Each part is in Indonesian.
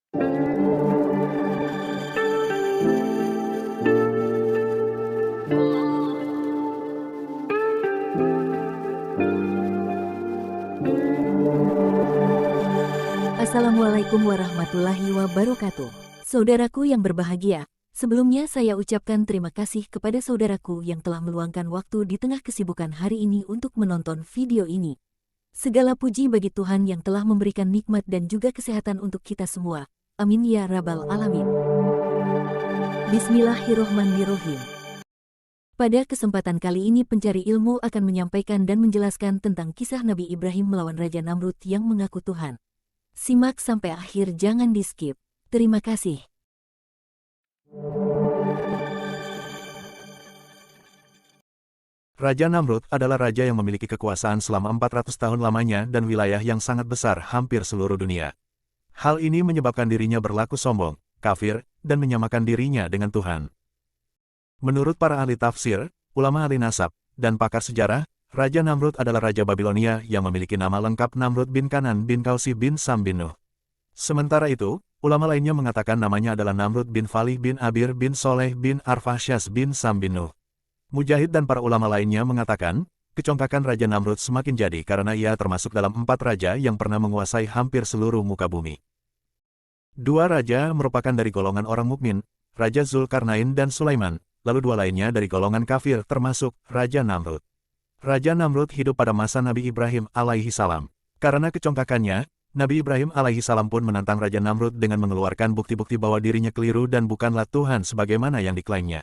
Assalamualaikum warahmatullahi wabarakatuh. Saudaraku yang berbahagia, sebelumnya saya ucapkan terima kasih kepada saudaraku yang telah meluangkan waktu di tengah kesibukan hari ini untuk menonton video ini. Segala puji bagi Tuhan yang telah memberikan nikmat dan juga kesehatan untuk kita semua. Amin ya rabbal alamin. Bismillahirrohmanirrohim. Pada kesempatan kali ini pencari ilmu akan menyampaikan dan menjelaskan tentang kisah Nabi Ibrahim melawan Raja Namrud yang mengaku Tuhan. Simak sampai akhir, jangan di-skip. Terima kasih. Raja Namrud adalah raja yang memiliki kekuasaan selama 400 tahun lamanya dan wilayah yang sangat besar hampir seluruh dunia. Hal ini menyebabkan dirinya berlaku sombong, kafir, dan menyamakan dirinya dengan Tuhan. Menurut para ahli tafsir, ulama ahli nasab, dan pakar sejarah, Raja Namrud adalah Raja Babilonia yang memiliki nama lengkap Namrud bin Kanan bin Kausi bin Sam bin Nuh. Sementara itu, ulama lainnya mengatakan namanya adalah Namrud bin Falih bin Abir bin Soleh bin Arfasyas bin Sam bin Nuh. Mujahid dan para ulama lainnya mengatakan, kecongkakan Raja Namrud semakin jadi karena ia termasuk dalam 4 raja yang pernah menguasai hampir seluruh muka bumi. 2 raja merupakan dari golongan orang mukmin, Raja Zulkarnain dan Sulaiman, lalu 2 lainnya dari golongan kafir termasuk Raja Namrud. Raja Namrud hidup pada masa Nabi Ibrahim alaihi salam. Karena kecongkakannya, Nabi Ibrahim alaihi salam pun menantang Raja Namrud dengan mengeluarkan bukti-bukti bahwa dirinya keliru dan bukanlah Tuhan sebagaimana yang diklaimnya.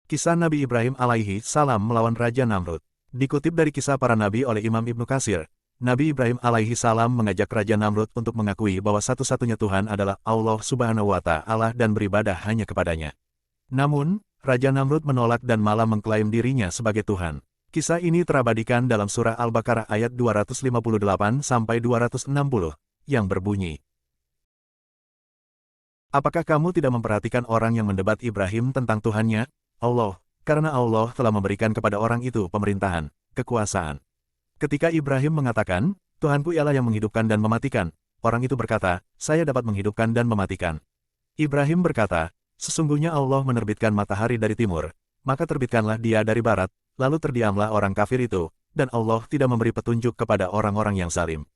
Kisah Nabi Ibrahim alaihi salam melawan Raja Namrud dikutip dari Kisah Para Nabi oleh Imam Ibnu Katsir. Nabi Ibrahim alaihi salam mengajak Raja Namrud untuk mengakui bahwa satu-satunya Tuhan adalah Allah Subhanahu wa Ta'ala dan beribadah hanya kepadanya. Namun, Raja Namrud menolak dan malah mengklaim dirinya sebagai Tuhan. Kisah ini terabadikan dalam surah Al-Baqarah ayat 258-260, yang berbunyi, "Apakah kamu tidak memperhatikan orang yang mendebat Ibrahim tentang Tuhannya, Allah, karena Allah telah memberikan kepada orang itu pemerintahan, kekuasaan. Ketika Ibrahim mengatakan, Tuhanku ialah yang menghidupkan dan mematikan, orang itu berkata, saya dapat menghidupkan dan mematikan. Ibrahim berkata, sesungguhnya Allah menerbitkan matahari dari timur, maka terbitkanlah dia dari barat, lalu terdiamlah orang kafir itu, dan Allah tidak memberi petunjuk kepada orang-orang yang zalim."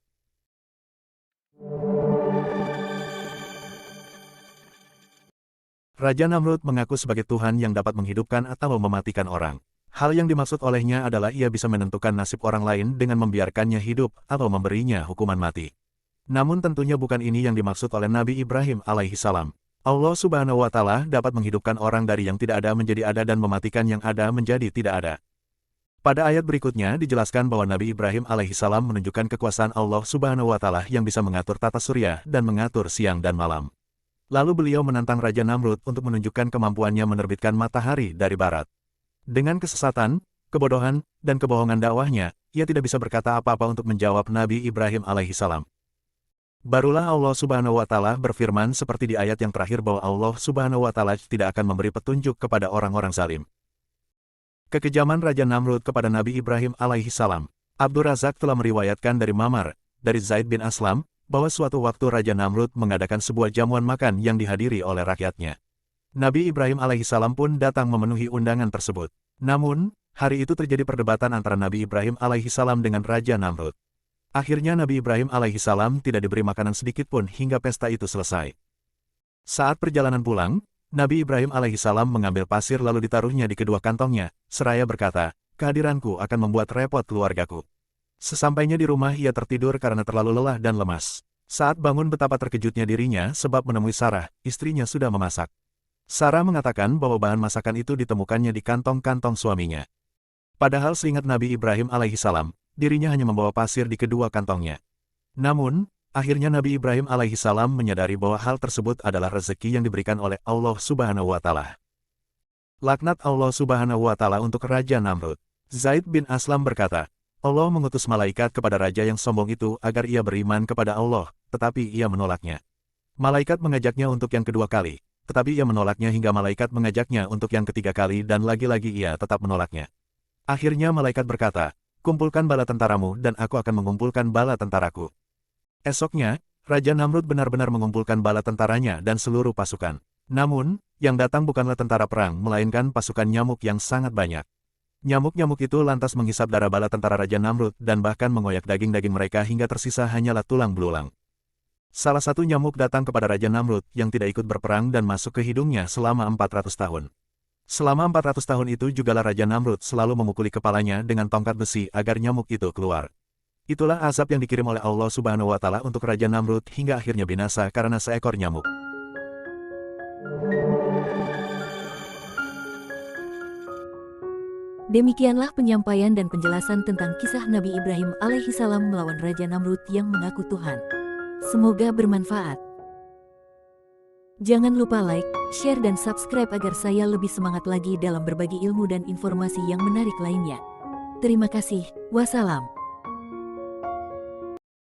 Raja Namrud mengaku sebagai Tuhan yang dapat menghidupkan atau mematikan orang. Hal yang dimaksud olehnya adalah ia bisa menentukan nasib orang lain dengan membiarkannya hidup atau memberinya hukuman mati. Namun tentunya bukan ini yang dimaksud oleh Nabi Ibrahim alaihi salam. Allah Subhanahu wa Ta'ala dapat menghidupkan orang dari yang tidak ada menjadi ada dan mematikan yang ada menjadi tidak ada. Pada ayat berikutnya dijelaskan bahwa Nabi Ibrahim alaihissalam menunjukkan kekuasaan Allah Subhanahu wa Ta'ala yang bisa mengatur tata surya dan mengatur siang dan malam. Lalu beliau menantang Raja Namrud untuk menunjukkan kemampuannya menerbitkan matahari dari barat. Dengan kesesatan, kebodohan, dan kebohongan dakwahnya, ia tidak bisa berkata apa-apa untuk menjawab Nabi Ibrahim alaihissalam. Barulah Allah Subhanahu wa Ta'ala berfirman seperti di ayat yang terakhir bahwa Allah Subhanahu wa Ta'ala tidak akan memberi petunjuk kepada orang-orang zalim. Kekejaman Raja Namrud kepada Nabi Ibrahim alaihi salam. Abdur Razak telah meriwayatkan dari Mamar, dari Zaid bin Aslam, bahwa suatu waktu Raja Namrud mengadakan sebuah jamuan makan yang dihadiri oleh rakyatnya. Nabi Ibrahim alaihi salam pun datang memenuhi undangan tersebut. Namun, hari itu terjadi perdebatan antara Nabi Ibrahim alaihi salam dengan Raja Namrud. Akhirnya Nabi Ibrahim alaihi salam tidak diberi makanan sedikit pun hingga pesta itu selesai. Saat perjalanan pulang, Nabi Ibrahim alaihissalam mengambil pasir lalu ditaruhnya di kedua kantongnya, seraya berkata, kehadiranku akan membuat repot keluargaku. Sesampainya di rumah ia tertidur karena terlalu lelah dan lemas. Saat bangun betapa terkejutnya dirinya sebab menemui Sarah, istrinya sudah memasak. Sarah mengatakan bahwa bahan masakan itu ditemukannya di kantong-kantong suaminya. Padahal seingat Nabi Ibrahim alaihissalam, dirinya hanya membawa pasir di kedua kantongnya. Namun, akhirnya Nabi Ibrahim alaihissalam menyadari bahwa hal tersebut adalah rezeki yang diberikan oleh Allah Subhanahu wa Ta'ala. Laknat Allah Subhanahu wa Ta'ala untuk Raja Namrud. Zaid bin Aslam berkata, Allah mengutus malaikat kepada raja yang sombong itu agar ia beriman kepada Allah, tetapi ia menolaknya. Malaikat mengajaknya untuk yang kedua kali, tetapi ia menolaknya hingga malaikat mengajaknya untuk yang ketiga kali dan lagi-lagi ia tetap menolaknya. Akhirnya malaikat berkata, kumpulkan bala tentaramu dan aku akan mengumpulkan bala tentaraku. Esoknya, Raja Namrud benar-benar mengumpulkan bala tentaranya dan seluruh pasukan. Namun, yang datang bukanlah tentara perang, melainkan pasukan nyamuk yang sangat banyak. Nyamuk-nyamuk itu lantas menghisap darah bala tentara Raja Namrud dan bahkan mengoyak daging-daging mereka hingga tersisa hanyalah tulang belulang. Salah satu nyamuk datang kepada Raja Namrud yang tidak ikut berperang dan masuk ke hidungnya selama 400 tahun. Selama 400 tahun itu jugalah Raja Namrud selalu memukuli kepalanya dengan tongkat besi agar nyamuk itu keluar. Itulah azab yang dikirim oleh Allah Subhanahu wa Ta'ala untuk Raja Namrud hingga akhirnya binasa karena seekor nyamuk. Demikianlah penyampaian dan penjelasan tentang kisah Nabi Ibrahim alaihissalam melawan Raja Namrud yang mengaku Tuhan. Semoga bermanfaat. Jangan lupa like, share dan subscribe agar saya lebih semangat lagi dalam berbagi ilmu dan informasi yang menarik lainnya. Terima kasih. Wassalam.